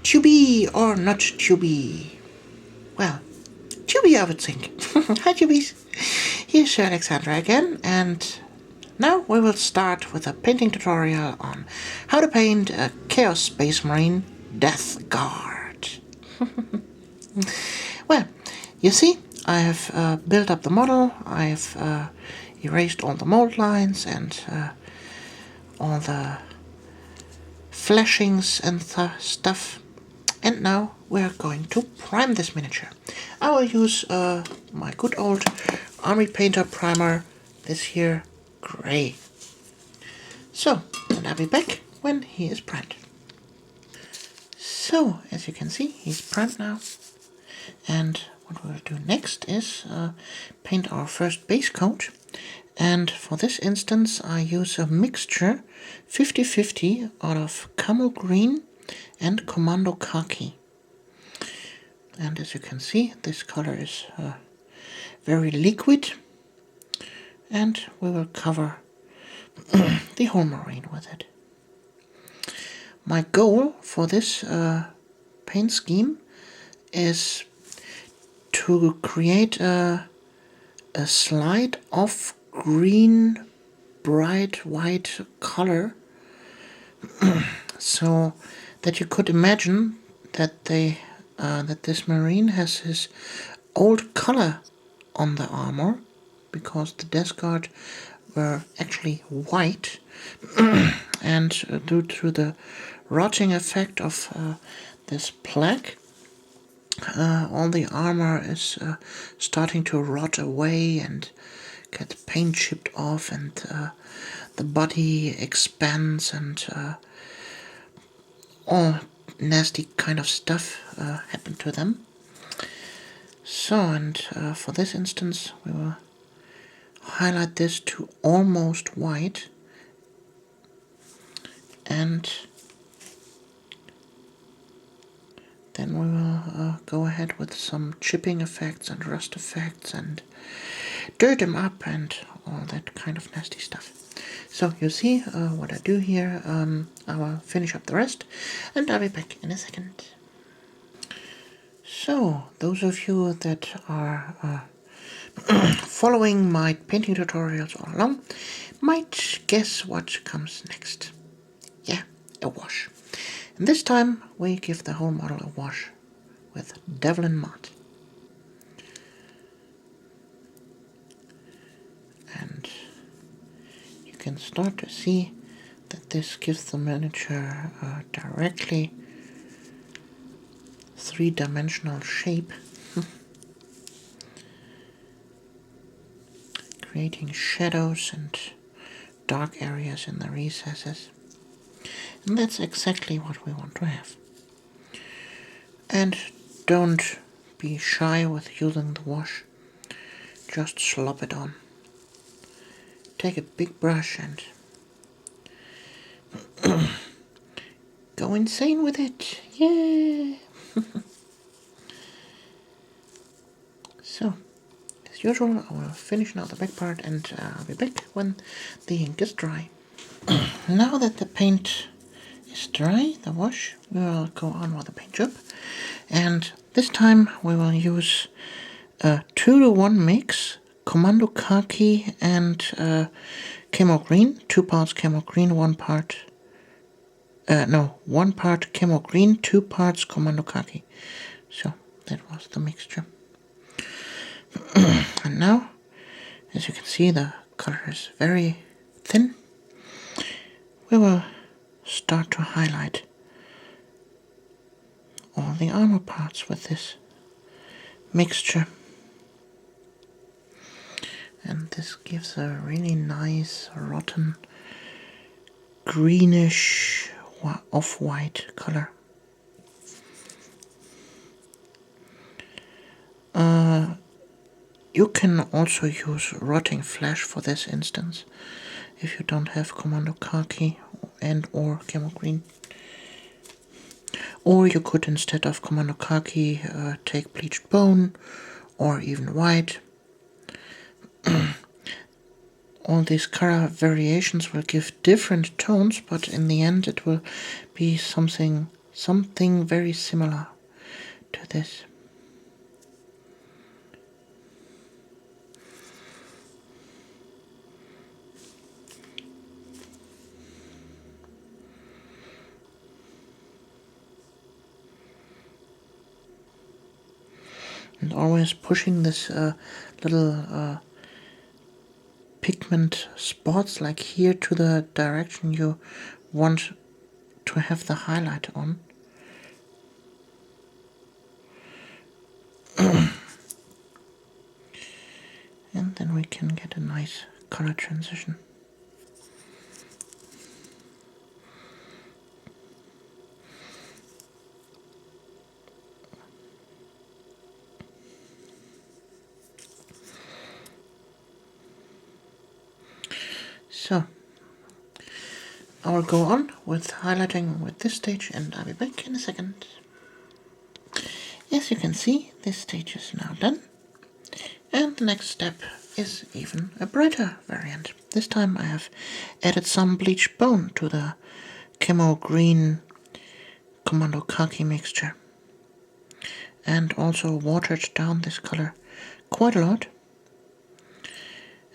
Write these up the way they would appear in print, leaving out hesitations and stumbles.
To be or not to be? Well, to be, I would think. Hi, Tubies. Here's Sir Alexandra again, and now we will start with a painting tutorial on how to paint a Chaos Space Marine Death Guard. Well, you see, I have built up the model, I have erased all the mold lines and all the flashings and stuff. And now we're going to prime this miniature. I will use my good old Army Painter primer, this here grey. So, and I'll be back when he is primed. So, as you can see, he's primed now. And what we'll do next is paint our first base coat. And for this instance, I use a mixture 50-50 out of Camo Green and Commando Kaki. And as you can see, this color is very liquid, and we will cover the whole marine with it. My goal for this paint scheme is to create a slide of green, bright white color, so that you could imagine that that this marine has his old color on the armor, because the Death Guard were actually white, and due to the rotting effect of this plague, all the armor is starting to rot away and get paint chipped off, and the body expands, and all nasty kind of stuff happened to them. So, and for this instance, we will highlight this to almost white, and then we will go ahead with some chipping effects and rust effects and dirt them up and all that kind of nasty stuff. So you see what I do here. I will finish up the rest, and I'll be back in a second. So, those of you that are following my painting tutorials all along might guess what comes next. Yeah, a wash. And this time we give the whole model a wash with Devlin Matte. And you can start to see that this gives the miniature directly three-dimensional shape, creating shadows and dark areas in the recesses. And that's exactly what we want to have. And don't be shy with using the wash, just slop it on. Take a big brush and go insane with it. Yeah! So, as usual, I will finish now the back part, and I'll be back when the ink is dry. Now that the paint is dry, the wash, we will go on with the paint job, and this time we will use a 2-to-1 mix, Commando Kaki and Chemo Green, 2 parts Chemo Green, 1 part Chemo Green, 2 parts Commando Kaki. So that was the mixture. And now, as you can see, the color is very thin. We will start to highlight all the armor parts with this mixture. And this gives a really nice, rotten, greenish, off-white color. You can also use Rotting Flesh for this instance, if you don't have Commando Kaki and or Chemo Green. Or you could, instead of Commando Kaki, take Bleached Bone, or even White. All these color variations will give different tones, but in the end it will be something something very similar to this. And always pushing this little pigment spots like here to the direction you want to have the highlight on. And then we can get a nice color transition. So, I will go on with highlighting with this stage and I'll be back in a second. As you can see, this stage is now done. And the next step is even a brighter variant. This time I have added some bleached bone to the Chemo green Commando Kaki mixture. And also watered down this color quite a lot.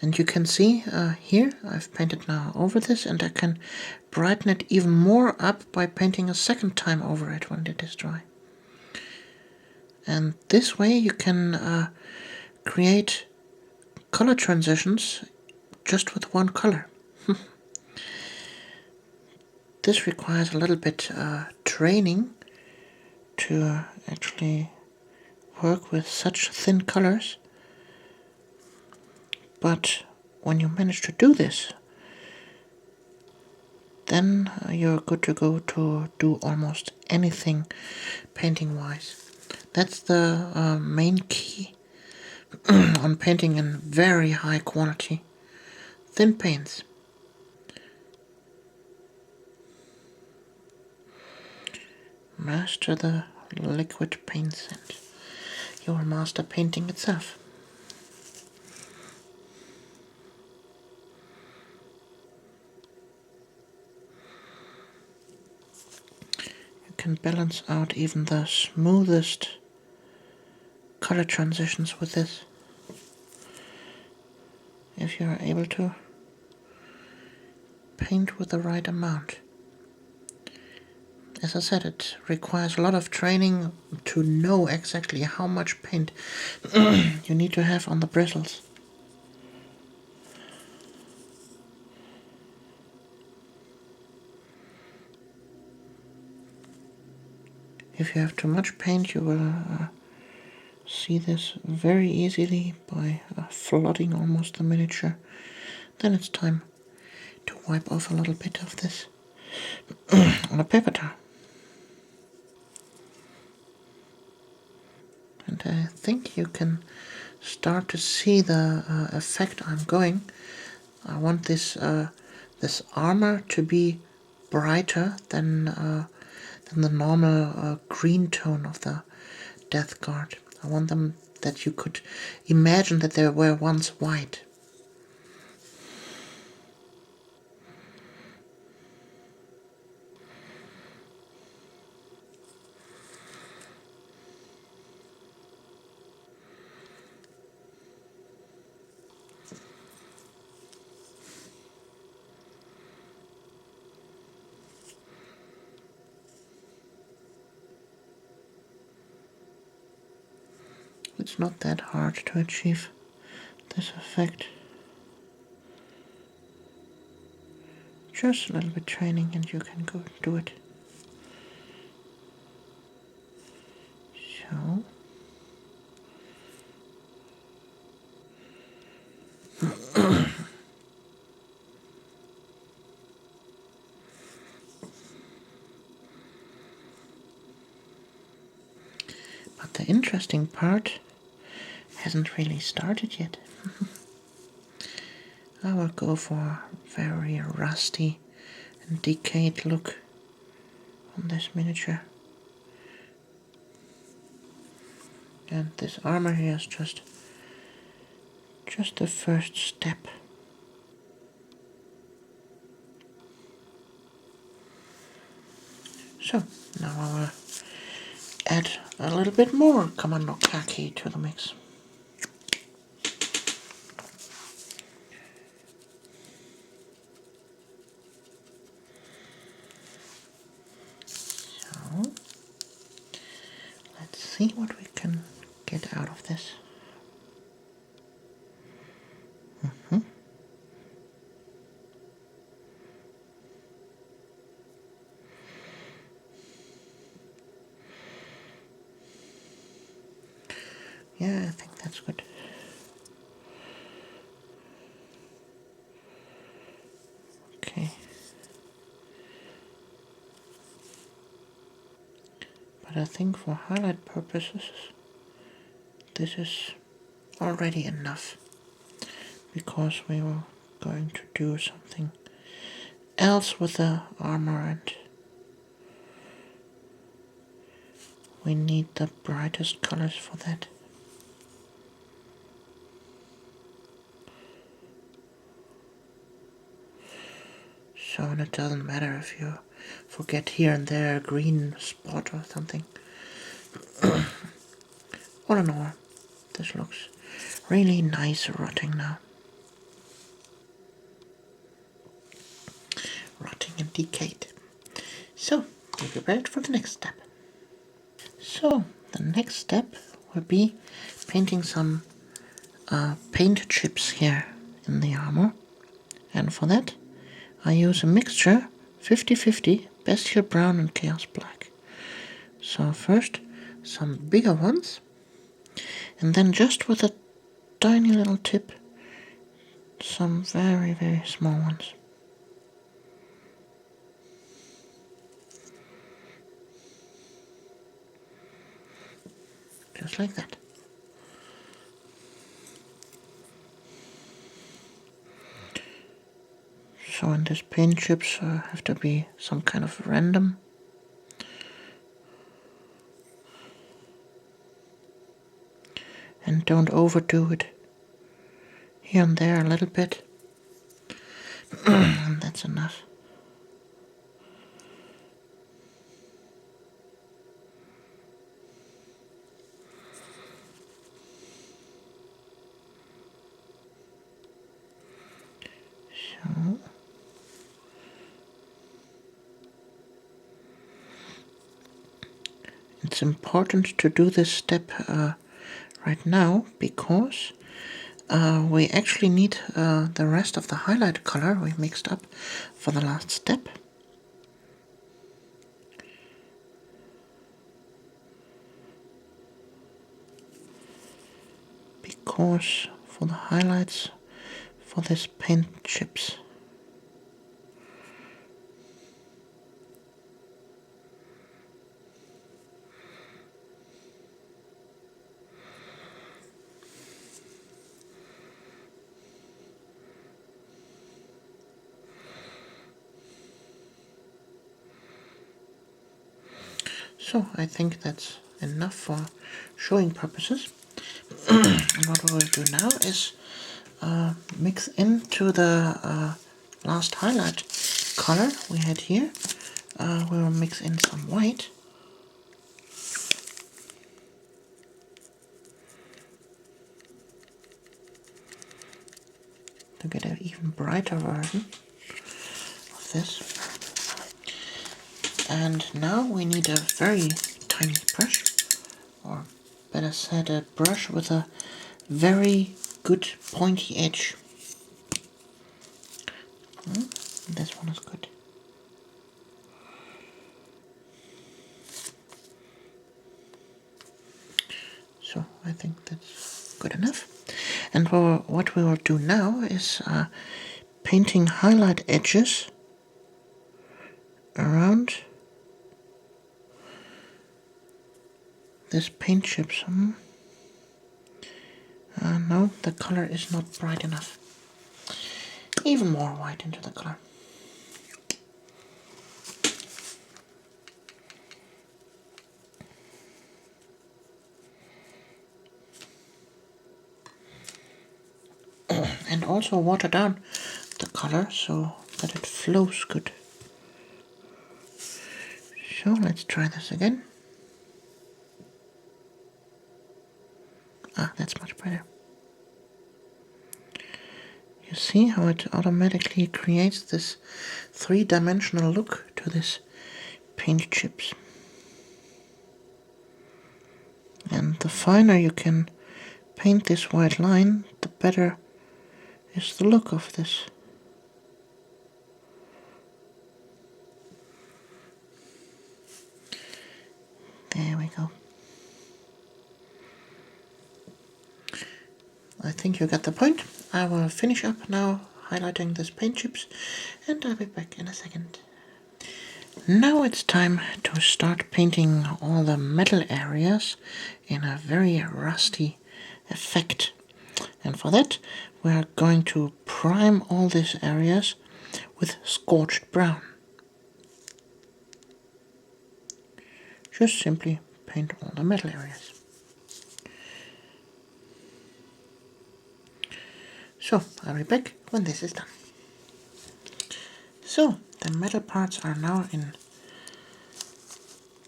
And you can see here, I've painted now over this, and I can brighten it even more up by painting a second time over it when it is dry. And this way you can create color transitions just with one color. This requires a little bit training to actually work with such thin colors. But when you manage to do this, then you're good to go to do almost anything painting-wise. That's the main key on painting in very high quality thin paints. Master the liquid paints and you will master painting itself. Can balance out even the smoothest color transitions with this, if you are able to paint with the right amount. As I said, it requires a lot of training to know exactly how much paint you need to have on the bristles. If you have too much paint, you will see this very easily by flooding almost the miniature. Then it's time to wipe off a little bit of this on a paper towel. And I think you can start to see the effect I'm going. I want this this armor to be brighter than the normal green tone of the Death Guard. I want them that you could imagine that they were once white. It's not that hard to achieve this effect. Just a little bit training and you can go do it. So. But the interesting part hasn't really started yet. I will go for a very rusty and decayed look on this miniature. And this armor here is just the first step. So, now I will add a little bit more Commando Kaki to the mix. So, let's see what we can get out of this. Yeah, I think that's good. Okay. But I think for highlight purposes, this is already enough. Because we were going to do something else with the armor, and we need the brightest colors for that. So it doesn't matter if you forget here and there a green spot or something. All in all, this looks really nice rotting now. Rotting and decayed. So, be prepared for the next step. So, the next step will be painting some paint chips here in the armor. And for that, I use a mixture 50-50 Bestial Brown and Chaos Black. So first, some bigger ones, and then just with a tiny little tip, some very, very small ones. Just like that. So in this paint chips have to be some kind of random. And don't overdo it. Here and there a little bit. And that's enough. So it's important to do this step right now because we actually need the rest of the highlight color we mixed up for the last step. Because for the highlights for this paint chips, so I think that's enough for showing purposes. And what we will do now is mix into the last highlight color we had here. We will mix in some white. To get an even brighter version of this. And now we need a very tiny brush, or better said, a brush with a very good pointy edge. This one is good. So I think that's good enough. And what we will do now is painting highlight edges around this paint chips. No, the color is not bright enough. Even more white into the color. And also water down the color so that it flows good. So let's try this again. Ah, that's much better. You see how it automatically creates this three-dimensional look to this paint chips. And the finer you can paint this white line, the better is the look of this. There we go. I think you got the point. I will finish up now highlighting this paint chips, and I'll be back in a second. Now it's time to start painting all the metal areas in a very rusty effect. And for that, we're going to prime all these areas with Scorched brown. Just simply paint all the metal areas. So, I'll be back when this is done. So, the metal parts are now in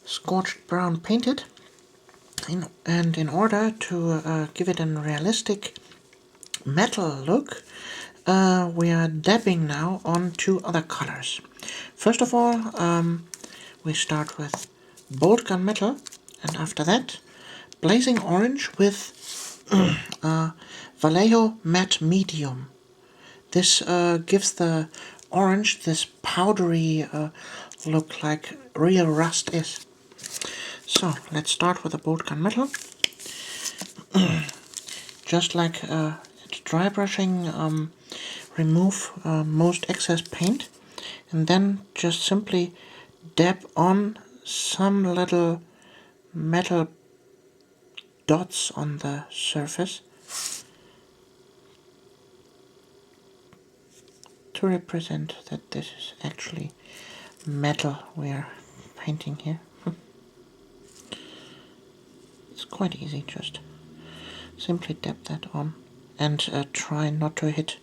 Scorched brown painted. And in order to give it a realistic metal look, we are dabbing now on two other colors. First of all, we start with Boltgun metal, and after that, blazing orange with Vallejo matte medium. This gives the orange this powdery look like real rust is. So let's start with the Boltgun metal. Just like dry brushing, remove most excess paint, and then just simply dab on some little metal dots on the surface to represent that this is actually metal we are painting here. It's quite easy, just simply dab that on and try not to hit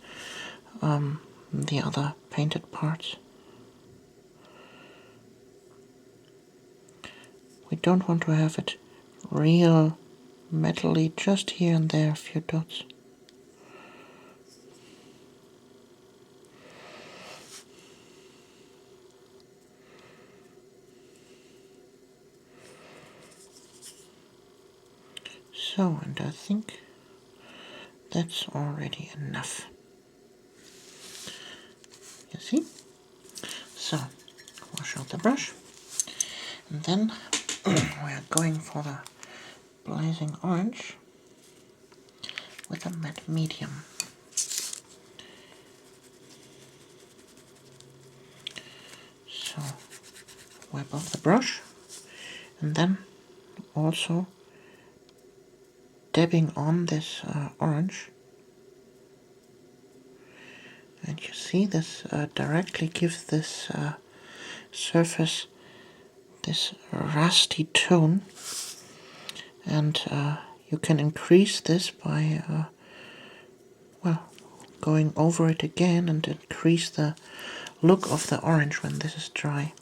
the other painted parts. We don't want to have it real metally, just here and there a few dots. So, and I think that's already enough. You see? So, wash out the brush, and then we are going for the blazing orange with a matte medium. So, wipe off the brush, and then also dabbing on this orange. And you see this directly gives this surface this rusty tone, and you can increase this by well, going over it again and increase the look of the orange when this is dry.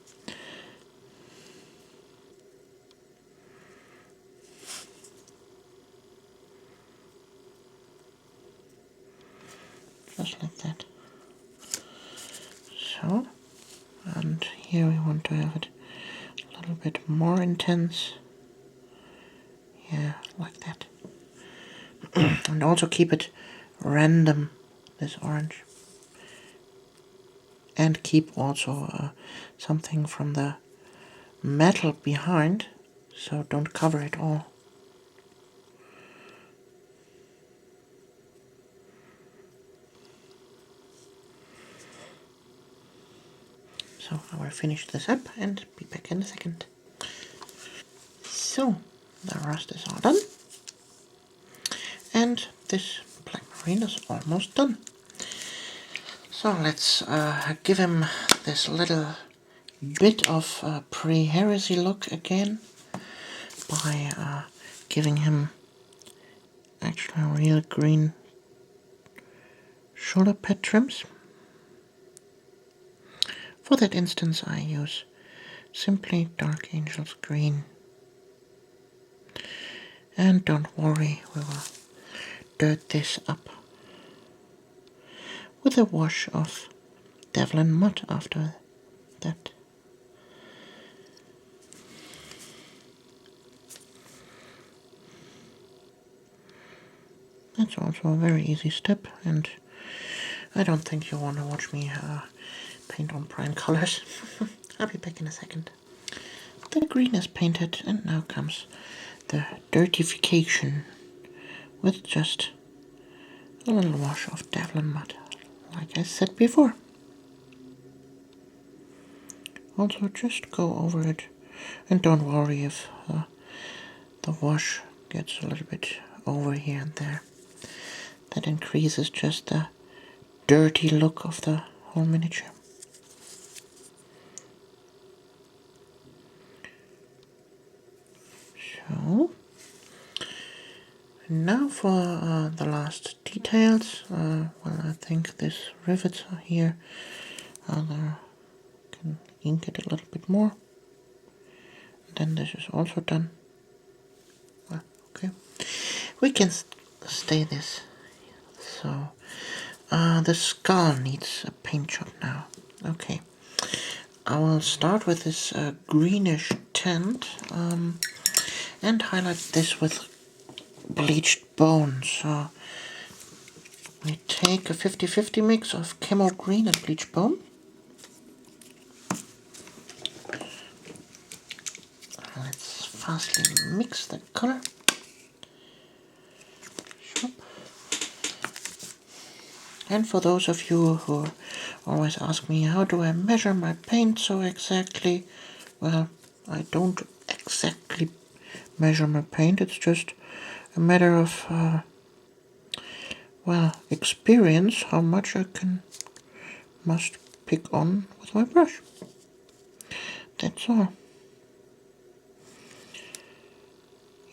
Just like that. So, and here we want to have it a little bit more intense. Yeah, like that. And also keep it random, this orange. And keep also something from the metal behind, so don't cover it all. So I will finish this up and be back in a second. So the rust is all done, and this black marine is almost done. So let's give him this little bit of pre-heresy look again by giving him actually real green shoulder pad trims. For that instance I use simply Dark Angels green. And don't worry, we will dirt this up with a wash of Devlin mud after that. That's also a very easy step, and I don't think you want to watch me paint on prime colors. I'll be back in a second. The green is painted, and now comes the dirtification with just a little wash of Devlin mud, like I said before. Also, just go over it, and don't worry if the wash gets a little bit over here and there. That increases just the dirty look of the whole miniature. So, now for the last details. Well, I think this rivets are here. I can ink it a little bit more. Then this is also done. Well, okay. We can stay this. So, the skull needs a paint job now. Okay. I will start with this greenish tint and highlight this with bleached bone. So we take a 50-50 mix of Chemo green and bleached bone. Let's fastly mix the color. And for those of you who always ask me, how do I measure my paint so exactly? Well, I don't exactly measure my paint. It's just a matter of, well, experience, how much I must pick on with my brush. That's all.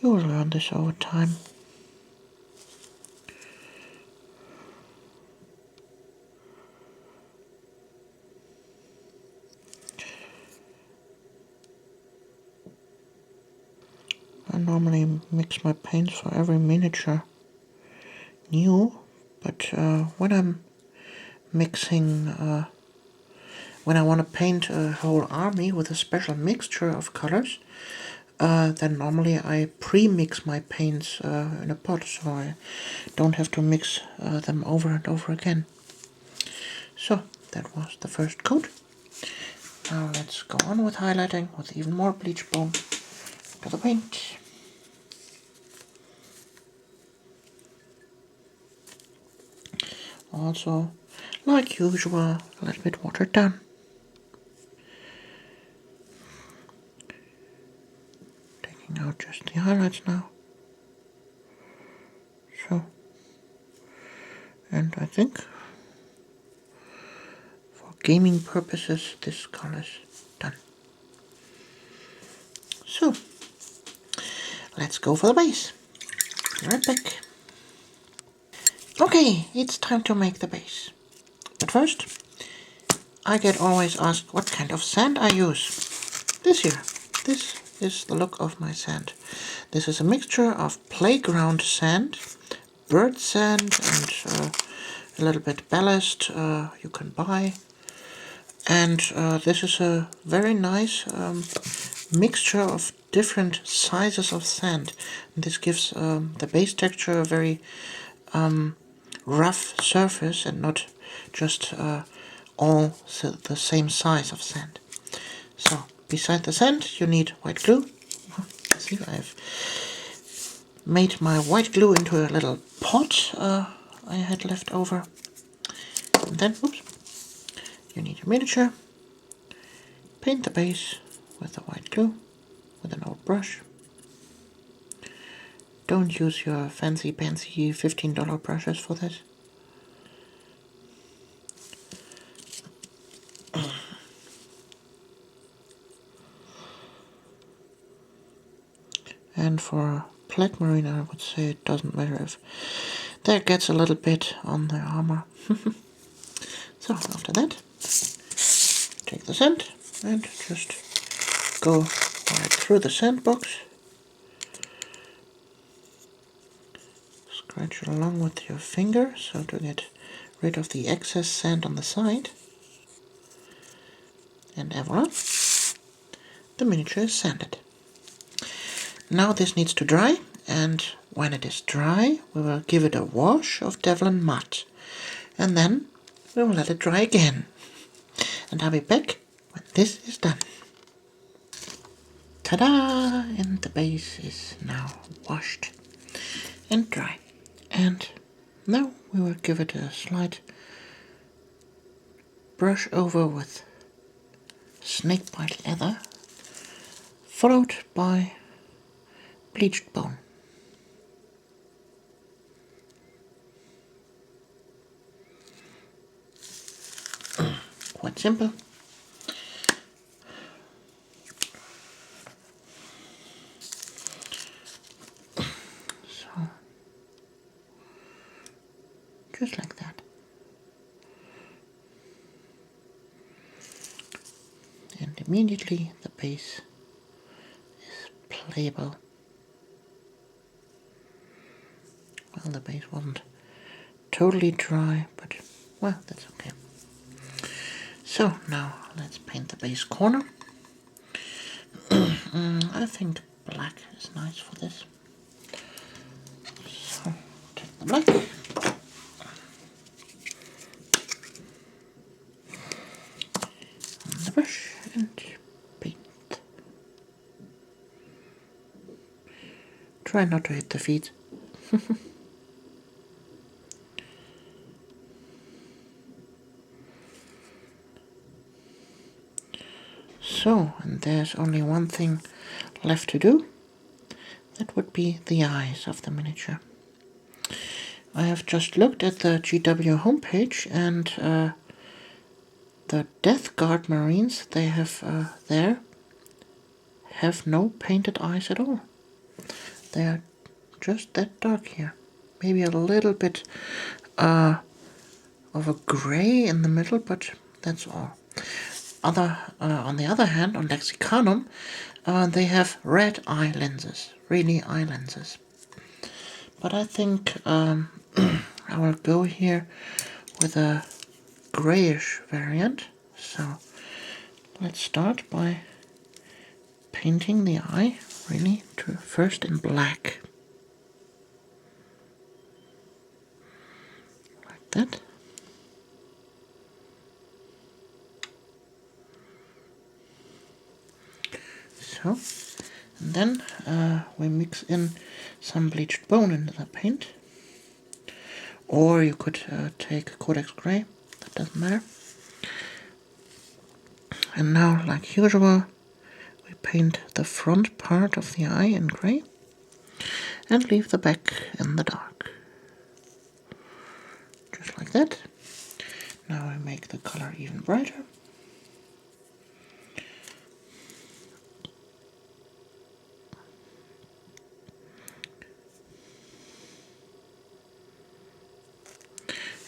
You will learn this over time. I normally mix my paints for every miniature new, but when I'm mixing, when I want to paint a whole army with a special mixture of colors, then normally I pre-mix my paints in a pot, so I don't have to mix them over and over again. So that was the first coat. Now let's go on with highlighting with even more bleach bone to the paint. Also, like usual, a little bit watered down. Taking out just the highlights now. So, and I think for gaming purposes this color is done. So, let's go for the base. Be right back. Okay, it's time to make the base. But first, I get always asked what kind of sand I use. This here. This is the look of my sand. This is a mixture of playground sand, bird sand, and a little bit ballast you can buy. And this is a very nice mixture of different sizes of sand. And this gives the base texture a very rough surface and not just all the same size of sand. So, beside the sand, you need white glue. See, I've made my white glue into a little pot I had left over. And then, oops, you need a miniature. Paint the base with the white glue with an old brush. Don't use your fancy $15 brushes for this. And for black marine, I would say it doesn't matter if that gets a little bit on the armor. So after that, take the sand and just go right through the sandbox. Scratch it along with your finger so to get rid of the excess sand on the side. And voila, the miniature is sanded. Now this needs to dry, and when it is dry we will give it a wash of Devlin mud. And then we will let it dry again. And I'll be back when this is done. Ta-da! And the base is now washed and dry. And now we will give it a slight brush over with Snakebite leather, followed by bleached bone. Quite simple. So, just like that. And immediately the base is playable. Well, the base wasn't totally dry, but well, that's okay. So now let's paint the base corner. I think black is nice for this. So take the black. And the brush and paint. Try not to hit the feet. So, and there's only one thing left to do. That would be the eyes of the miniature. I have just looked at the GW homepage, and the Death Guard Marines they have there have no painted eyes at all. They are just that dark here. Maybe a little bit of a grey in the middle, but that's all. On the other hand, on Lexicanum, they have red eye lenses, really eye lenses. But I think I will go here with a grayish variant. So let's start by painting the eye really first in black, like that. So, and then we mix in some bleached bone into the paint, or you could take Codex Gray, that doesn't matter. And now, like usual, we paint the front part of the eye in grey and leave the back in the dark, just like that. Now we make the color even brighter.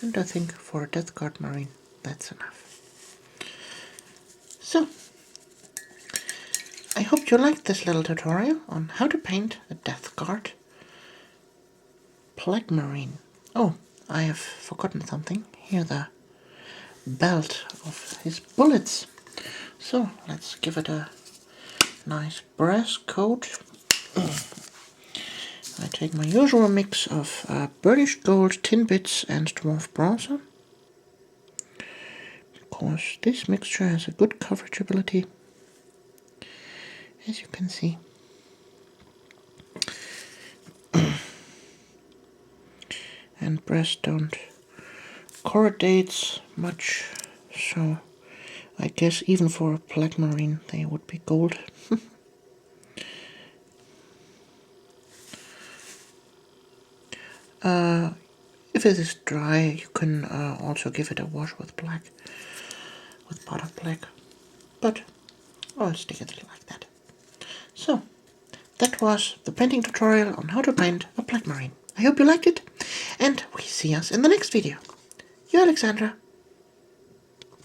And I think for a Death Guard Marine, that's enough. So, I hope you liked this little tutorial on how to paint a Death Guard Plague Marine. Oh, I have forgotten something. Here the belt of his bullets. So, let's give it a nice brass coat. I take my usual mix of burnished gold, tin bits and dwarf bronze, because this mixture has a good coverage ability, as you can see. And brass don't corrodate much, so I guess even for a Plague Marine they would be gold. If it is dry, you can also give it a wash with black, with powdered black, but I'll stick it like that. So, that was the painting tutorial on how to paint a Plague Marine. I hope you liked it, and we see us in the next video. Your Alexandra.